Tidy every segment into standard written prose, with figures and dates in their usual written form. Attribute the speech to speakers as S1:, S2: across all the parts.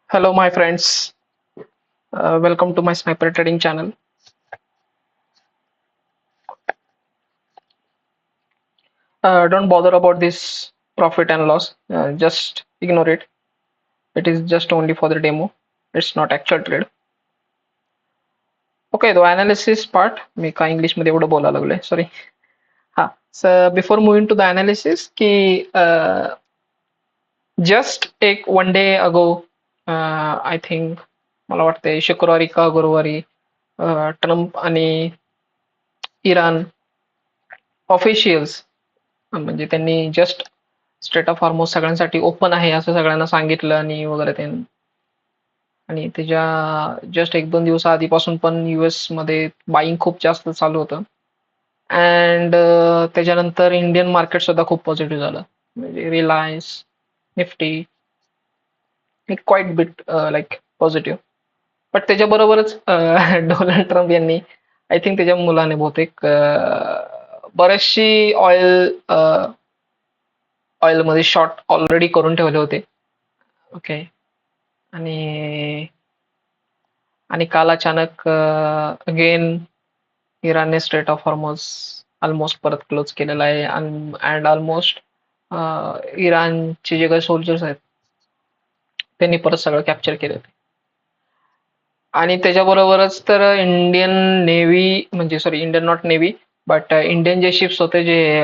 S1: Hello, my friends. Welcome to my sniper trading channel. Don't bother about this profit and loss. Just ignore it. It is just only for the demo. It's not actual trade. Okay, the analysis part. मी का English मध्ये एवढं बोलायला लागलोय sorry. हा, so before moving to the analysis की just एक one day अगो I think मला वाटतंय शुक्रवारी का गुरुवारी ट्रम्प आणि इराण ऑफिशियल्स म्हणजे त्यांनी जस्ट स्टेट ऑफ हॉर्मोज सगळ्यांसाठी ओपन आहे असं सगळ्यांना सांगितलं आणि वगैरे ते आणि त्याच्या जस्ट एक दोन दिवस आधीपासून पण युएस मध्ये बाईंग खूप जास्त चालू होतं अँड त्याच्यानंतर इंडियन मार्केट सुद्धा खूप पॉझिटिव्ह झालं म्हणजे Reliance Nifty quite bit like positive पण त्याच्याबरोबरच डोनाल्ड ट्रम्प यांनी आय थिंक त्याच्या मुलाने बहुतेक बरेचशी ऑइलमध्ये शॉर्ट ऑलरेडी करून ठेवले होते. ओके. आणि आणि काल अचानक अगेन इराणने स्ट्रेट ऑफ हॉर्मोज ऑलमोस्ट परत क्लोज केलेला आहे अँड ऑलमोस्ट इराणचे जे काही सोल्जर्स आहेत त्यांनी परत सगळं कॅप्चर केलं आणि त्याच्याबरोबरच तर इंडियन नेव्ही म्हणजे sorry Indian not navy but Indian जे शिप्स होते जे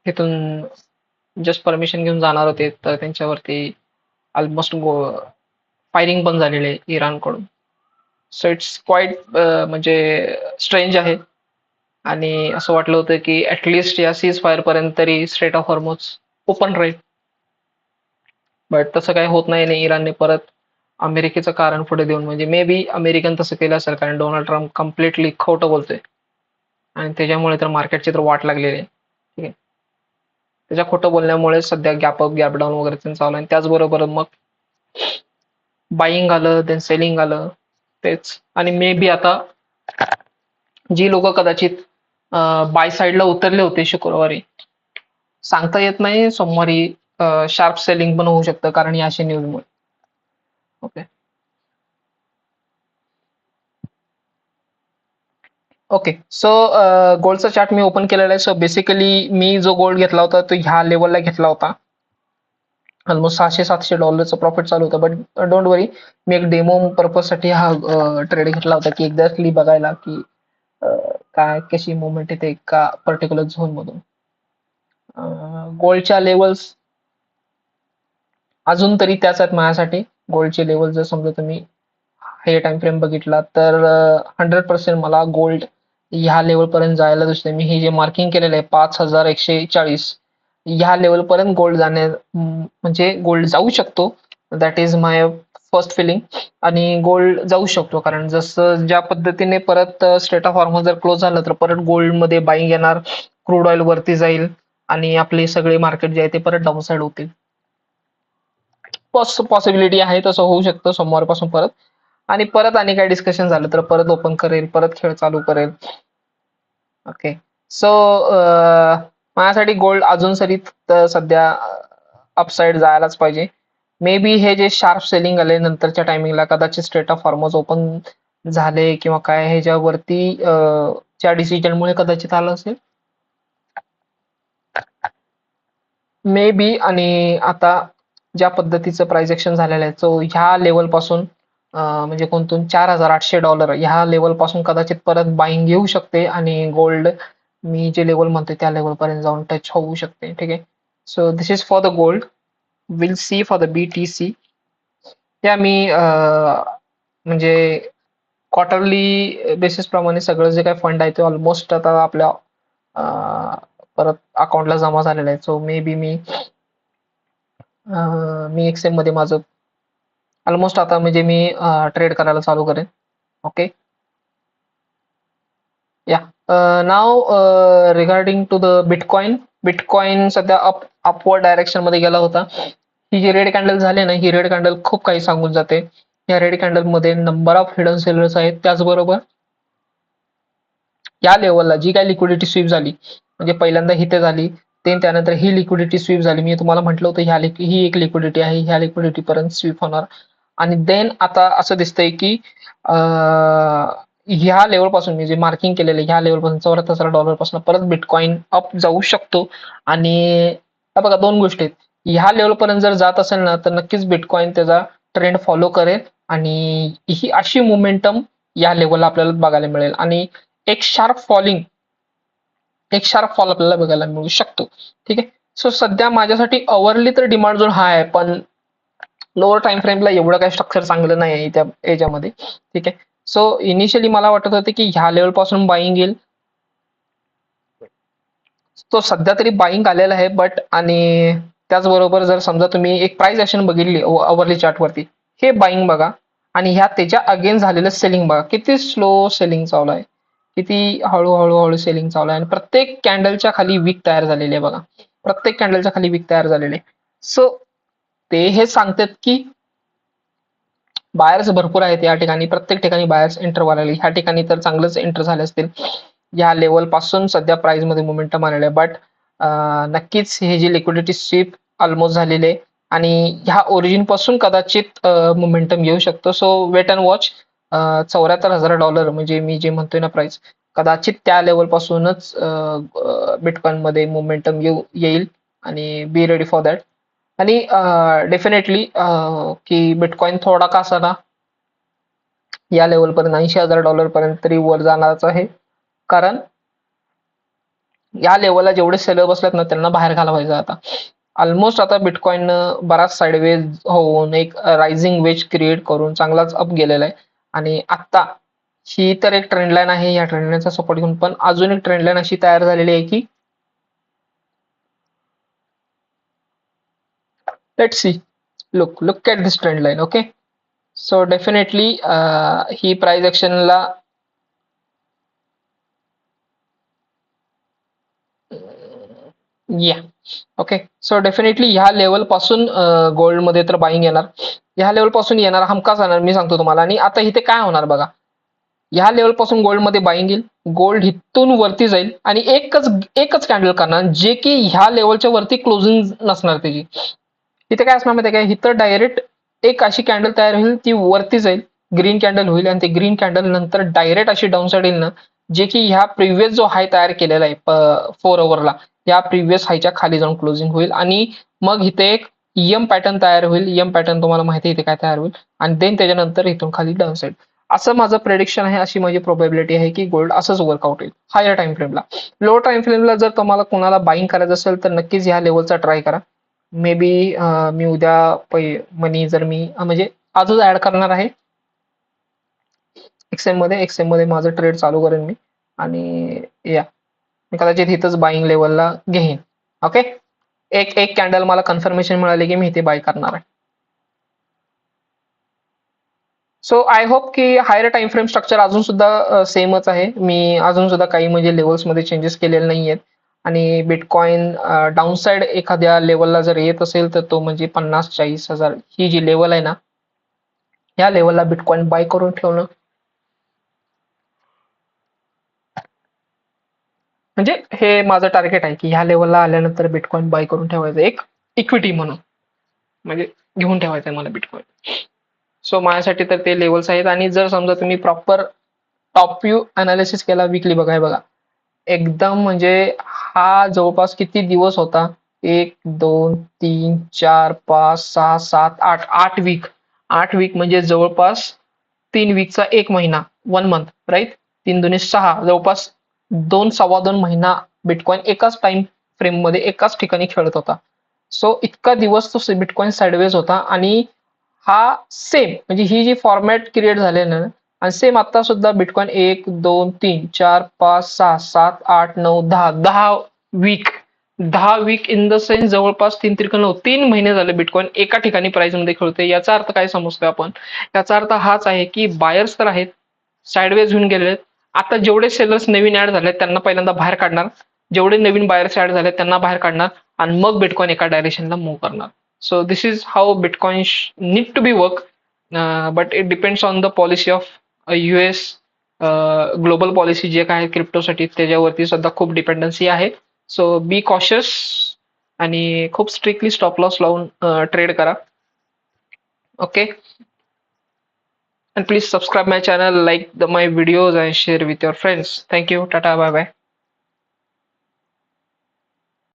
S1: तिथून जस्ट परमिशन घेऊन जाणार होते तर त्यांच्यावरती ऑलमोस्ट फायरिंग पण झालेली आहे इराणकडून. सो इट्स क्वाईट म्हणजे स्ट्रेंज आहे आणि असं वाटलं होतं की ऍटलिस्ट या सीज फायर पर्यंत तरी स्ट्रेट ऑफ हॉर्मोज ओपन राहील बट तसं काही होत नाही आणि इराणने परत अमेरिकेचं कारण पुढे देऊन म्हणजे मे बी अमेरिकन तसं केलं असेल कारण डोनाल्ड ट्रम्प कम्प्लिटली खोटं बोलतोय आणि त्याच्यामुळे तर मार्केटची तर वाट लागलेली आहे. ठीक आहे. त्याच्या खोटं बोलण्यामुळे सध्या गॅप अप गॅप डाऊन वगैरे चालू आहे त्याचबरोबर मग बाईंग आलं देन सेलिंग आलं तेच आणि मे बी आता जी लोक कदाचित बाय साईडला उतरले होते शुक्रवारी सांगता येत नाही सोमवारी शार्प सेलिंग पण होऊ शकतं कारण या अशा न्यूजमुळे. ओके ओके सो गोल्डचा चार्ट मी ओपन केलेला आहे. सो बेसिकली मी जो गोल्ड घेतला होता तो ह्या लेवलला घेतला होता ऑलमोस्ट $600-700 प्रॉफिट चालू होतं बट डोंट वरी मी एक डेमो पर्पजसाठी हा ट्रेड घेतला होता की एक्झॅक्टली बघायला की काय कशी मुवमेंट येते एका पर्टिक्युलर झोन मधून. गोल्डच्या लेवल्स अजून तरी त्याच आहेत माझ्यासाठी. गोल्डचे लेवल जर समजा तुम्ही हे टाइम फ्रेम बघितला तर 100% मला गोल्ड ह्या लेवल पर्यंत जायला दिसतंय. मी हे जे मार्किंग केलेलं आहे 5140 ह्या लेवल पर्यंत गोल्ड म्हणजे गोल्ड जाऊ शकतो. That is my first feeling आणि गोल्ड जाऊ शकतो कारण जसं ज्या पद्धतीने परत स्टेट ऑफ हॉर्मोन जर क्लोज झालं तर परत गोल्ड मध्ये बाईंग येणार, क्रूड ऑइल वरती जाईल आणि आपले सगळे मार्केट जे आहे ते परत डाऊन साईड होतील. पॉसिबिलिटी आहे तसं होऊ शकतं सोमवारपासून परत आणि परत आणि काय डिस्कशन झालं तर परत ओपन करेल परत खेळ चालू करेल. ओके सो माझ्यासाठी गोल्ड अजून सरी सध्या अपसाइड जायलाच पाहिजे. मे बी हे जे शार्प सेलिंग आले नंतरच्या टायमिंगला कदाचित स्टेट ऑफ हॉर्मोज ओपन झाले किंवा काय ह्याच्यावरती च्या डिसिजनमुळे कदाचित आलं असेल मे बी. आणि आता ज्या पद्धतीचं प्राइस एक्शन झालेलं आहे सो ह्या लेवल पासून म्हणजे कोणतून $4800 ह्या लेवल पासून कदाचित परत बाईंग येऊ शकते आणि गोल्ड मी जे लेवल म्हणतोय त्या लेवल पर्यंत जाऊन टच होऊ शकते. ठीक आहे. So this is for the gold. Will see for the BTC. त्या मी म्हणजे क्वार्टरली बेसिस प्रमाणे सगळं जे काही फंड आहे ते ऑलमोस्ट आता आपल्या परत अकाउंटला जमा झालेलं आहे. So may be me Excel मध्ये माझं ऑलमोस्ट आता म्हणजे मी ट्रेड करायला चालू करेन. ओके या नाव regarding to the bitcoin. Bitcoin सध्या अपवर्ड डायरेक्शन मध्ये गेला होता. ही जी रेड कॅन्डल झाली ना ही रेड कॅन्डल खूप काही सांगून जाते. या रेड कॅन्डल मध्ये नंबर ऑफ हिडन सेलर्स आहेत त्याचबरोबर या लेवलला जी काही लिक्विडिटी स्वीप झाली म्हणजे पहिल्यांदा इथे झाली ते त्यानंतर ही लिक्विडिटी स्वीप झाली. मी तुम्हाला म्हटलं होतं ही एक लिक्विडिटी आहे, ह्या लिक्विडिटी पर्यंत स्वीप होणार. आणि देन आता असं दिसतंय की ह्या लेवल पासून मी जे मार्किंग केलेलं ह्या लेवल पासून $74,000 पासून परत बिटकॉइन अप जाऊ शकतो. आणि बघा दोन गोष्टी आहेत, ह्या लेवल पर्यंत जर जात असेल ना तर नक्कीच बिटकॉइन त्याचा ट्रेंड फॉलो करेल आणि ही अशी मोमेंटम या लेवलला आपल्याला बघायला मिळेल आणि एक शार्प फॉल आपल्याला बघायला मिळू शकतो. ठीक आहे. सो सध्या माझ्यासाठी अवरली तर डिमांड झोन हा आहे, पण लोअर टाइम फ्रेमला एवढं काही स्ट्रक्चर चांगलं नाही आहे त्या याच्यामध्ये. ठीक आहे. सो इनिशियली मला वाटत होते की ह्या लेवल पासून बाईंग येईल, तो सध्या तरी बाईंग आलेला आहे. बट आणि त्याचबरोबर जर समजा तुम्ही एक प्राइस ऍक्शन बघितली अवरली चार्टवरती, हे बाईंग बघा आणि ह्या त्याच्या अगेन झालेलं सेलिंग बघा, किती स्लो सेलिंग चालू आहे, किती हळूहळू सेलिंग चालू आहे आणि प्रत्येक कॅन्डलच्या खाली विक तयार झालेली आहे बघा, प्रत्येक कॅन्डलच्या खाली विक तयार झालेले. सो ते हे सांगतात की बायर्स भरपूर आहेत या ठिकाणी, प्रत्येक ठिकाणी बायर्स एंटर व्हायला लागले. ह्या ठिकाणी तर चांगलंच एंटर झाले असतील. या लेवल पासून सध्या प्राइस मध्ये मोमेंटम आलेलं आहे. बट नक्कीच हे जी लिक्विडिटी स्वीप ऑलमोस्ट झालेली आहे आणि ह्या ओरिजिन पासून कदाचित मोमेंटम येऊ शकतो. So weight and watch. $74,000 म्हणजे मी जे म्हणतोय ना प्राइस, कदाचित त्या लेवल पासूनच बिटकॉइन मध्ये मोमेंटम येईल आणि बी रेडी फॉर दॅट. आणि डेफिनेटली की बिटकॉइन थोडा का असाना या लेवल पर्यंत $80,000 पर्यंत तरी वर जाणारच आहे. कारण या लेवलला जेवढे सेलर बसलेत ना त्यांना बाहेर घालवायचं आता. ऑलमोस्ट आता बिटकॉइन बराच साईडवेज होऊन एक रायझिंग वेज क्रिएट करून चांगलाच अप गेलेला आहे. आणि आता ही तर एक ट्रेंड लाईन आहे, या ट्रेंड लाईनचा सपोर्ट घेऊन पण अजून एक ट्रेंड लाईन अशी तयार झालेली आहे की let's see, look at this trend line. Okay. So definitely ही प्राइस ऍक्शनला या ओके. सो डेफिनेटली ह्या लेवल पासून गोल्ड मध्ये तर बाईंग येणार, ह्या लेवल पासून येणार, हमखास येणार, मी सांगतो तुम्हाला. आणि आता इथे काय होणार बघा, ह्या लेवल पासून गोल्ड मध्ये बाईंग येईल, गोल्ड इथून वरती जाईल आणि एकच कॅन्डल करणार जे की ह्या लेवलच्या वरती क्लोजिंग नसणार त्याची. इथे काय असणार माहिती काय, इथं डायरेक्ट एक अशी कॅन्डल तयार होईल, ती वरती जाईल, ग्रीन कॅन्डल होईल आणि ते ग्रीन कॅन्डल नंतर डायरेक्ट अशी डाऊन साइड येईल ना, जे की ह्या प्रिव्हियस जो हाय तयार केलेला आहे 4 ओव्हरला, या प्रिव्हियस हायच्या खाली जाऊन क्लोजिंग होईल आणि मग इथे एक एम पॅटर्न तयार होईल. एम पॅटर्न तुम्हाला माहिती आहे इथे काय तयार होईल आणि देन त्याच्यानंतर इथून खाली डाऊन साइड. असं माझं प्रेडिक्शन आहे, अशी माझी प्रोबॅबिलिटी आहे की गोल्ड असंच वर्कआउट होईल हायर टाइम फ्रेमला. लो टाइम फ्रेमला जर तुम्हाला कोणाला बाईंग करायचं असेल तर नक्कीच ह्या लेवलचा ट्राय करा. मे बी मी उद्या मनी जर मी म्हणजे आजच ऍड करणार आहे एक्सएम मध्ये माझं ट्रेड चालू करेन मी आणि या मी कदाचित इथंच बाईंग लेवलला घेईन. ओके. एक एक कॅन्डल मला कन्फर्मेशन मिळाली की मी इथे बाय करणार आहे. सो आय होप की हायर टाइम फ्रेम स्ट्रक्चर अजून सुद्धा सेमच आहे. मी अजून सुद्धा काही म्हणजे लेवल्स मध्ये चेंजेस केलेले नाही आहेत आणि बिटकॉइन डाऊन साइड एखाद्या लेवलला जर येत असेल तर तो म्हणजे 50-40 हजार ही जी लेवल आहे ना, या लेवलला बिटकॉइन बाय करून ठेवणं म्हणजे हे माझं टार्गेट आहे की ह्या लेवलला आल्यानंतर बिटकॉइन बाय करून ठेवायचं एक इक्विटी म्हणून, म्हणजे घेऊन ठेवायचं आहे मला बिटकॉइन. सो माझ्यासाठी तर ते लेवल्स आहेत. आणि जर समजा तुम्ही प्रॉपर टॉप व्ह्यू अनालिसिस केला वीकली बघा एकदम म्हणजे हा जवळपास किती दिवस होता, 1 2 3 4 5 6 7 8 8 वीक, 8 वीक म्हणजे जवळपास 3 वीकचा 1 महिना, 1 मंथ राईट. 3 दुणे 6, जवळपास 2 सव्वा 2 महिना बिटकॉइन एकाच टाइम फ्रेम मध्ये एकाच ठिकाणी खेळत होता. सो इतका दिवस तो बिटकॉइन साइडवेज होता आणि हा सेम म्हणजे ही जी फॉर्मॅट क्रिएट झाले ना, आणि सेम आता सुद्धा bitcoin 1 2 3 4 5 6 7 8 9 10 10 weak in the sense जवळपास 3 महिने झाले बिटकॉइन एका ठिकाणी प्राइस मध्ये खेळतोय. याचा अर्थ काय समजतोय आपण, याचा अर्थ हाच आहे की बायर्स तर आहेत, साइडवेज होऊन गेलेत. आता जेवढे सेलर्स नवीन ऍड झाले त्यांना पहिल्यांदा बाहेर काढणार, जेवढे नवीन बायर्स ऍड झाले त्यांना बाहेर काढणार आणि मग बिटकॉइन एका डायरेक्शनला मूव्ह करणार. So this is how bitcoin need to be work. But it depends on the policy of US. Global policy जे काय क्रिप्टोसाठी त्याच्यावरती सुद्धा खूप डिपेंडन्सी आहे. सो बी कॉशियस आणि खूप स्ट्रिक्टली स्टॉप लॉस लावून ट्रेड करा. Okay. And please subscribe my channel, like my videos and share with your friends. Thank you. Tata. Bye bye.